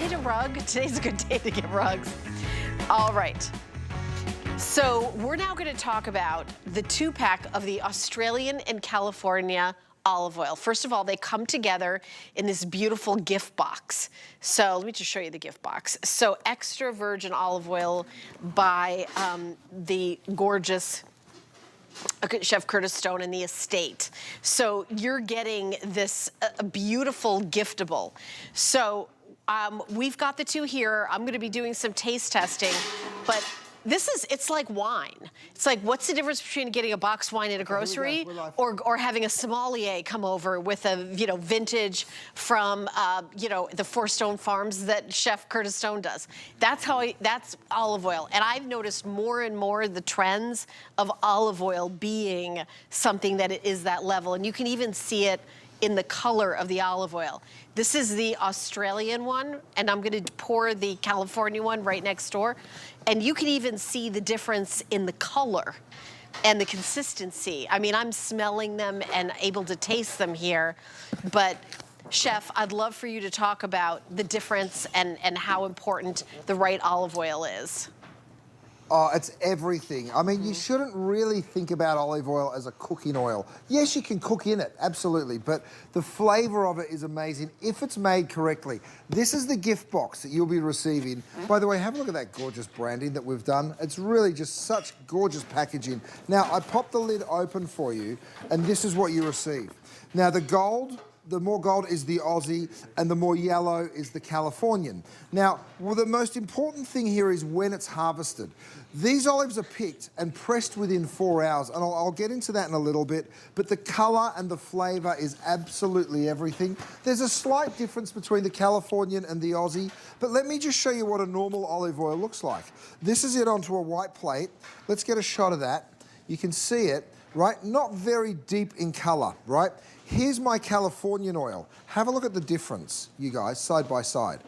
need a rug? Today's a good day to get rugs. All right. So we're now going to talk about the 2-pack of the Australian and California olive oil. First of all, they come together in this beautiful gift box. So let me just show you the gift box. So extra virgin olive oil by the gorgeous Chef Curtis Stone and the estate. So you're getting this beautiful giftable. So we've got the two here. I'm going to be doing some taste testing, but it's like wine. It's like, what's the difference between getting a boxed wine at a grocery or having a sommelier come over with a, vintage from, the Four Stone Farms that Chef Curtis Stone does. That's olive oil. And I've noticed more and more the trends of olive oil being something that is that level. And you can even see it in the color of the olive oil. This is the Australian one, and I'm gonna pour the California one right next door. And you can even see the difference in the color and the consistency. I mean, I'm smelling them and able to taste them here, but Chef, I'd love for you to talk about the difference and how important the right olive oil is. Oh, it's everything. I mean, you shouldn't really think about olive oil as a cooking oil. Yes, you can cook in it, absolutely, but the flavor of it is amazing if it's made correctly. This is the gift box that you'll be receiving. By the way, have a look at that gorgeous branding that we've done. It's really just such gorgeous packaging. Now, I popped the lid open for you, and this is what you receive. Now, the more gold is the Aussie, and the more yellow is the Californian. Now, the most important thing here is when it's harvested. These olives are picked and pressed within 4 hours, and I'll get into that in a little bit, but the color and the flavor is absolutely everything. There's a slight difference between the Californian and the Aussie, but let me just show you what a normal olive oil looks like. This is it onto a white plate. Let's get a shot of that. You can see it, right? Not very deep in color, right? Here's my Californian oil. Have a look at the difference, you guys, side by side.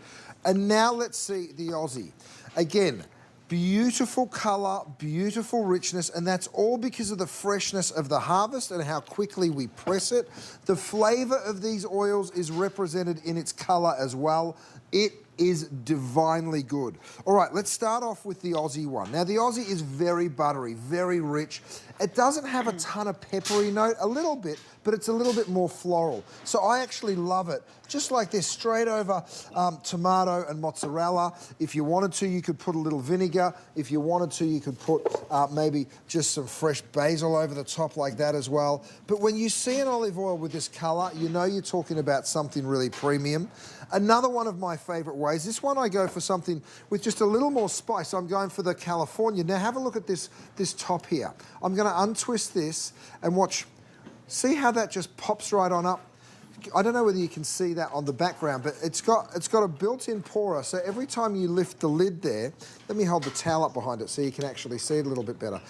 And now let's see the Aussie. Again, beautiful color, beautiful richness, and that's all because of the freshness of the harvest and how quickly we press it. The flavor of these oils is represented in its color as well. It is divinely good. All right, let's start off with the Aussie one. Now, the Aussie is very buttery, very rich. It doesn't have a ton of peppery note, a little bit, but it's a little bit more floral. So I actually love it. Just like this, straight over tomato and mozzarella. If you wanted to, you could put a little vinegar. If you wanted to, you could put maybe just some fresh basil over the top like that as well. But when you see an olive oil with this color, you know you're talking about something really premium. Another one of my favorite ways, this one I go for something with just a little more spice. I'm going for the California. Now have a look at this top here. I'm gonna untwist this and watch. See how that just pops right on up? I don't know whether you can see that on the background, but it's got a built-in pourer, so every time you lift the lid there, let me hold the towel up behind it so you can actually see it a little bit better.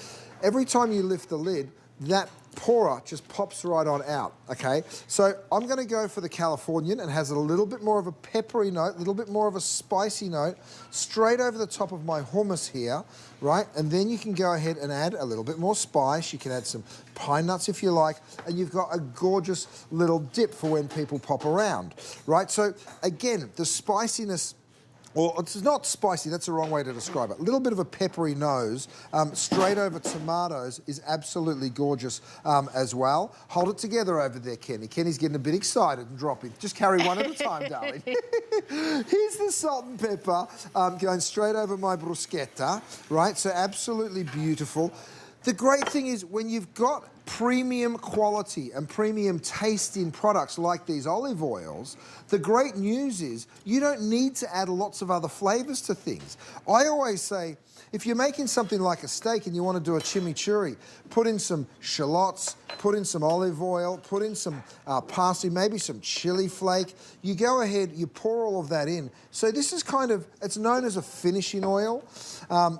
Every time you lift the lid, that pourer just pops right on out, okay? So I'm gonna go for the Californian, and has a little bit more of a peppery note, a little bit more of a spicy note, straight over the top of my hummus here, right? And then you can go ahead and add a little bit more spice. You can add some pine nuts if you like, and you've got a gorgeous little dip for when people pop around, right? So again, the spiciness, or it's not spicy, that's the wrong way to describe it. A little bit of a peppery nose, straight over tomatoes is absolutely gorgeous as well. Hold it together over there, Kenny. Kenny's getting a bit excited and dropping. Just carry one at a time, darling. Here's the salt and pepper going straight over my bruschetta, right? So absolutely beautiful. The great thing is when you've got premium quality and premium tasting products like these olive oils, the great news is you don't need to add lots of other flavors to things. I always say, if you're making something like a steak and you want to do a chimichurri, put in some shallots, put in some olive oil, put in some parsley, maybe some chili flake. You go ahead, you pour all of that in. So this is kind of, it's known as a finishing oil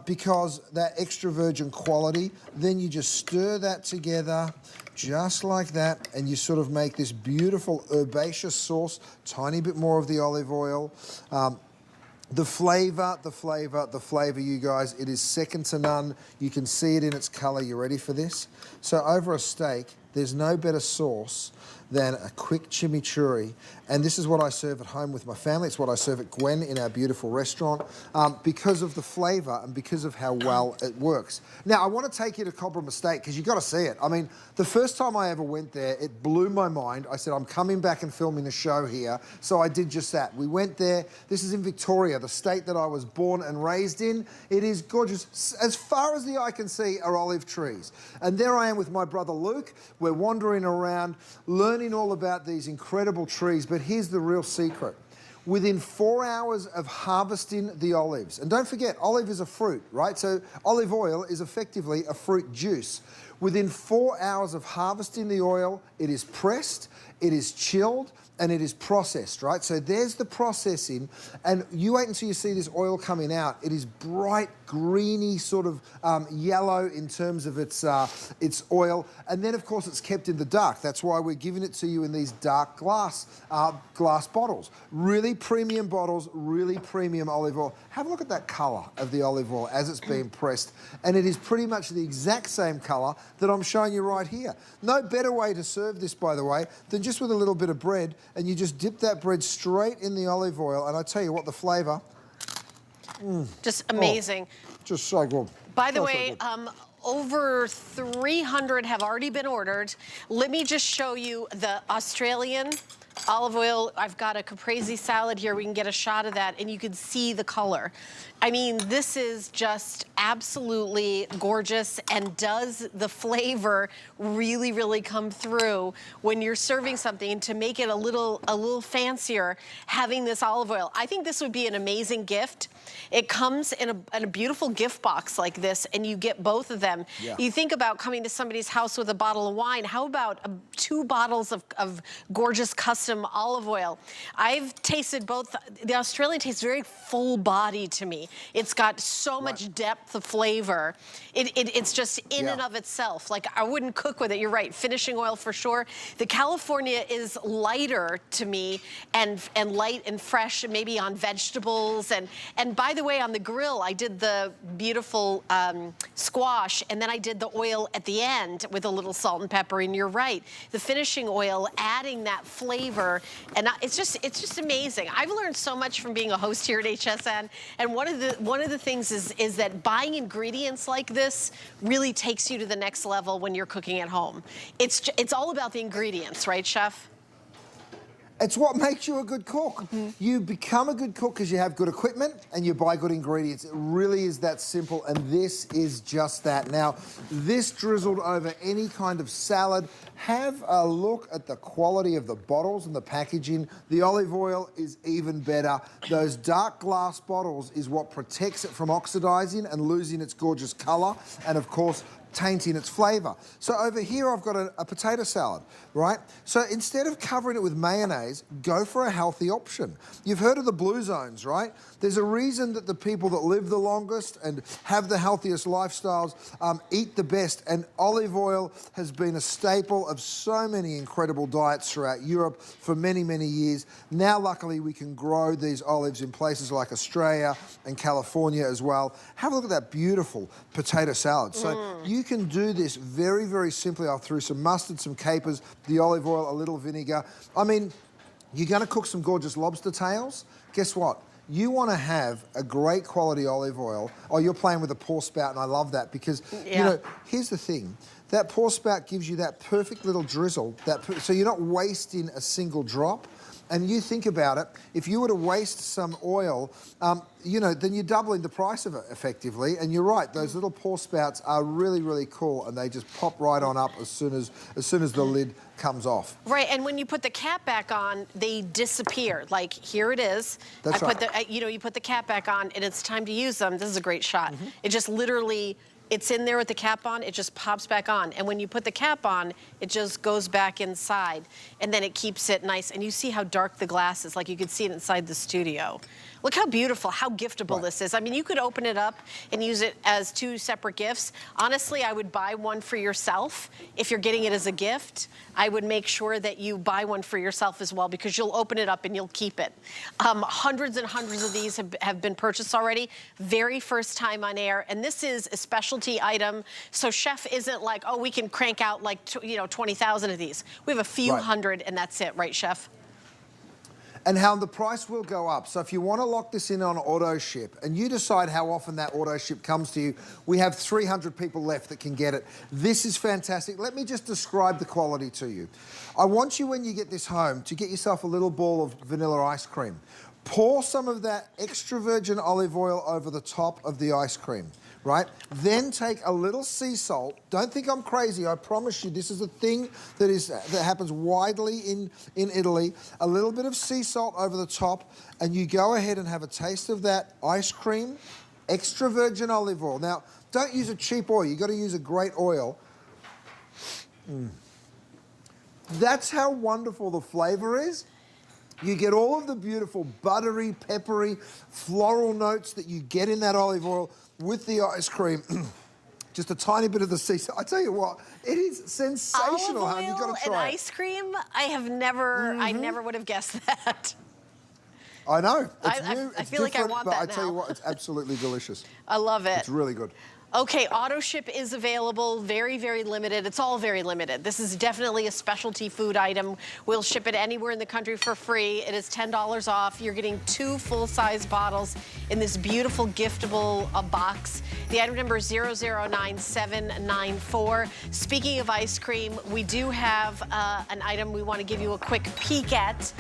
because that extra virgin quality. Then you just stir that together just like that, and you sort of make this beautiful herbaceous sauce, tiny bit more of the olive oil. The flavor, you guys, it is second to none. You can see it in its color. You ready for this? So over a steak, there's no better sauce than a quick chimichurri. And this is what I serve at home with my family. It's what I serve at Gwen in our beautiful restaurant because of the flavour and because of how well it works. Now, I want to take you to Cobram Estate because you've got to see it. I mean, the first time I ever went there, it blew my mind. I said, I'm coming back and filming a show here. So I did just that. We went there. This is in Victoria, the state that I was born and raised in. It is gorgeous. As far as the eye can see are olive trees. And there I am with my brother Luke. We're wandering around, learning all about these incredible trees. But here's the real secret. Within 4 hours of harvesting the olives, and don't forget, olive is a fruit, right? So olive oil is effectively a fruit juice. Within 4 hours of harvesting the oil, it is pressed, it is chilled, and it is processed, right? So there's the processing, and you wait until you see this oil coming out. It is bright, greeny, sort of yellow in terms of its oil, and then of course it's kept in the dark. That's why we're giving it to you in these dark glass bottles. Really premium bottles, really premium olive oil. Have a look at that colour of the olive oil as it's being pressed, and it is pretty much the exact same colour that I'm showing you right here. No better way to serve this, by the way, than just with a little bit of bread, and you just dip that bread straight in the olive oil, and I tell you what, the flavour. Just amazing. Oh, just so good. By the way, over 300 have already been ordered. Let me just show you the Australian olive oil. I've got a caprese salad here. We can get a shot of that, and you can see the color. I mean, this is just absolutely gorgeous, and does the flavor really, really come through when you're serving something? And to make it a little fancier, having this olive oil, I think this would be an amazing gift. It comes in a beautiful gift box like this, and you get both of them. Yeah. You think about coming to somebody's house with a bottle of wine. How about 2 bottles of gorgeous custom olive oil? I've tasted both. The Australian tastes very full-bodied to me. It's got so much depth of flavor. It's just in and of itself. Like, I wouldn't cook with it. You're right, finishing oil for sure. The California is lighter to me, and light and fresh, maybe on vegetables. And by the way, on the grill, I did the beautiful squash, and then I did the oil at the end with a little salt and pepper. And you're right, the finishing oil, adding that flavor, and it's just amazing. I've learned so much from being a host here at HSN, and one of the things is that buying ingredients like this really takes you to the next level when you're cooking at home. It's all about the ingredients, right, Chef? It's what makes you a good cook. You become a good cook because you have good equipment and you buy good ingredients. It really is that simple, and this is just that. Now, this drizzled over any kind of salad. Have a look at the quality of the bottles and the packaging. The olive oil is even better. Those dark glass bottles is what protects it from oxidizing and losing its gorgeous color, and of course, tainting its flavour. So over here I've got a potato salad, right? So instead of covering it with mayonnaise, go for a healthy option. You've heard of the blue zones, right? There's a reason that the people that live the longest and have the healthiest lifestyles eat the best, and olive oil has been a staple of so many incredible diets throughout Europe for many, many years. Now, luckily, we can grow these olives in places like Australia and California as well. Have a look at that beautiful potato salad. So you can do this very, very simply. I threw some mustard, some capers, the olive oil, a little vinegar. I mean, you're going to cook some gorgeous lobster tails. Guess what? You want to have a great quality olive oil. Oh, you're playing with a pour spout, and I love that because, you know, here's the thing. That pour spout gives you that perfect little drizzle, so you're not wasting a single drop. And you think about it, if you were to waste some oil, you know, then you're doubling the price of it effectively. And you're right, those little pour spouts are really, really cool, and they just pop right on up as soon as the lid comes off. Right, and when you put the cap back on, they disappear. Like, here it is. That's right. You know, you put the cap back on, and it's time to use them. This is a great shot. It just literally, it's in there with the cap on, it just pops back on. And when you put the cap on, it just goes back inside. And then it keeps it nice. And you see how dark the glass is, like you could see it inside the studio. Look how beautiful, how giftable this is. I mean, you could open it up and use it as 2 separate gifts. Honestly, I would buy one for yourself. If you're getting it as a gift, I would make sure that you buy one for yourself as well, because you'll open it up and you'll keep it. Hundreds and hundreds of these have been purchased already. Very first time on air. And this is a special specialty item. So chef isn't like, oh, we can crank out like, 20,000 of these. We have a few hundred and that's it, right, chef? And how the price will go up. So if you want to lock this in on auto ship and you decide how often that auto ship comes to you, we have 300 people left that can get it. This is fantastic. Let me just describe the quality to you. I want you, when you get this home, to get yourself a little ball of vanilla ice cream. Pour some of that extra virgin olive oil over the top of the ice cream, right? Then take a little sea salt. Don't think I'm crazy. I promise you this is a thing that happens widely in Italy. A little bit of sea salt over the top, and you go ahead and have a taste of that ice cream, extra virgin olive oil. Now, don't use a cheap oil. You've got to use a great oil. That's how wonderful the flavor is. You get all of the beautiful buttery, peppery, floral notes that you get in that olive oil with the ice cream. Just a tiny bit of the sea salt. I tell you what, it is sensational. Olive oil You've got to and try it. ice cream? I have never, I never would have guessed that. I know. It's I new, I it's feel like I different, want but that I tell you now. what, it's absolutely delicious. I love it. It's really good. Okay, auto ship is available, very, very limited. It's all very limited. This is definitely a specialty food item. We'll ship it anywhere in the country for free. It is $10 off. You're getting 2 full-size bottles in this beautiful giftable box. The item number is 009794. Speaking of ice cream, we do have an item we want to give you a quick peek at.